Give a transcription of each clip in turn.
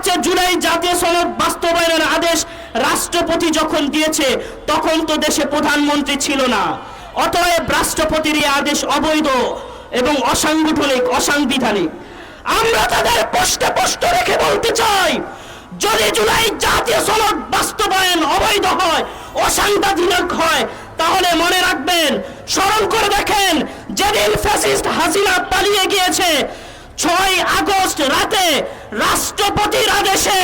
যাচ্ছে জুলাই জাতীয় সনদ বাস্তবায়নের আদেশ রাষ্ট্রপতি যখন দিয়েছে তখন তো দেশে প্রধানমন্ত্রী ছিল না, অতএব রাষ্ট্রপতির এই আদেশ অবৈধ এবং অসাংগঠনিক, অসাংবিধানিক। আমরা তাদের স্পষ্ট রেখে বলতে চাই, যদি জুলাই জাতীয় সনদ বাস্তবায়ন অবৈধ হয়, অসাংবিধানিক হয়, তাহলে মনে রাখবেন, স্মরণ করে দেখেন, যেদিন ফ্যাসিস্ট হাসিনা পালিয়ে গিয়েছে 6 আগস্ট রাতে রাষ্ট্রপতির আদেশে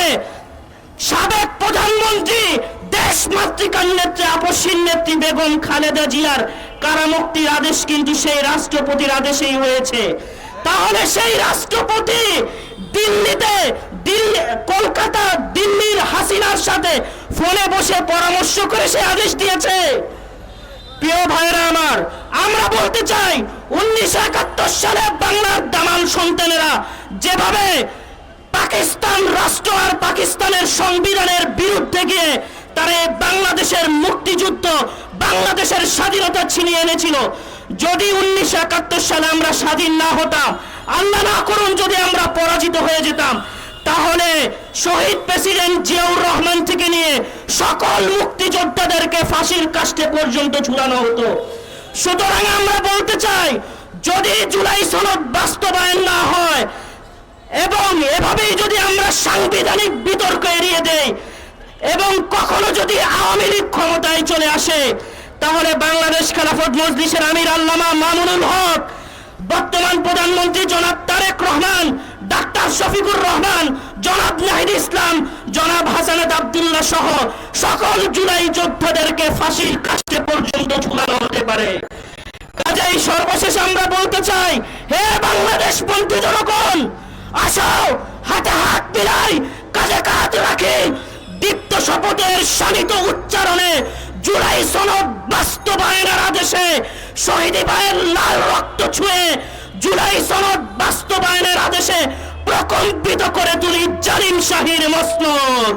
সাবেক প্রধানমন্ত্রী দেশমাতৃকার নেত্রী আপসীর নেত্রী বেগম খালেদা জিয়ার কারামুক্তির আদেশ কিন্তু সেই রাষ্ট্রপতির আদেশেই হয়েছে। তাহলে সেই রাষ্ট্রপতি কলকাতা দিল্লির হাসিনার সাথে ফোনে বসে পরামর্শ করে সে আদেশ দিয়েছে। প্রিয় ভাইরা আমার, আমরা বলতে চাই 1971 সালে বাংলার দামাল সন্তানেরা যেভাবে পাকিস্তান রাষ্ট্র আর পাকিস্তানের সংবিধানের বিরুদ্ধে গিয়ে তারা বাংলাদেশের মুক্তিযুদ্ধ, বাংলাদেশের স্বাধীনতা ছিনিয়ে এনেছিল, যদি 1971 সালে আমরা স্বাধীন না হতাম, আল্লাহ না করুন যদি আমরা পরাজিত হয়ে যেতাম, তাহলে শহীদ প্রেসিডেন্ট জিয়াউর রহমান থেকে নিয়ে সকল মুক্তিযোদ্ধাদেরকে ফাঁসির কাস্টে পর্যন্ত ঝুলানো হতো। সুতরাং আমরা বলতে চাই, যদি জুলাই সনদ বাস্তবায়ন না হয় এবং এভাবেই যদি আমরা সাংবিধানিক বিতর্ক এড়িয়ে দেই এবং কখনো যদি আওয়ামী লীগ ক্ষমতায় চলে আসে, তাহলে বাংলাদেশ খেলাফত মজলিসের আমির আল্লামা মামুনুল হক, বর্তমান প্রধানমন্ত্রী জনাব তারেক রহমান, ডাক্তার শফিকুর রহমান, জনাব নাহিদ ইসলাম, জনাব হাসানাত আব্দুল্লাহ সহ সকল জুলাই যোদ্ধাদেরকে ফাঁসির কাস্টে পর্যন্ত ঝুলানো হতে পারে। কাজেই সর্বশেষ আমরা বলতে চাই, হে বাংলাদেশ পন্থী জনগণ, আসো হাতে হাত মিলাই, কাঁধে কাঁধ রাখি, দীপ্ত শপথের শানিত উচ্চারণে জুলাই সনদ বাস্তবায়নের আদেশে শহীদি ভাইয়ের লাল রক্ত ছুঁয়ে জুলাই সনদ বাস্তবায়নের আদেশে প্রকম্পিত করে তুলি জালিম শাহীর মসনদ।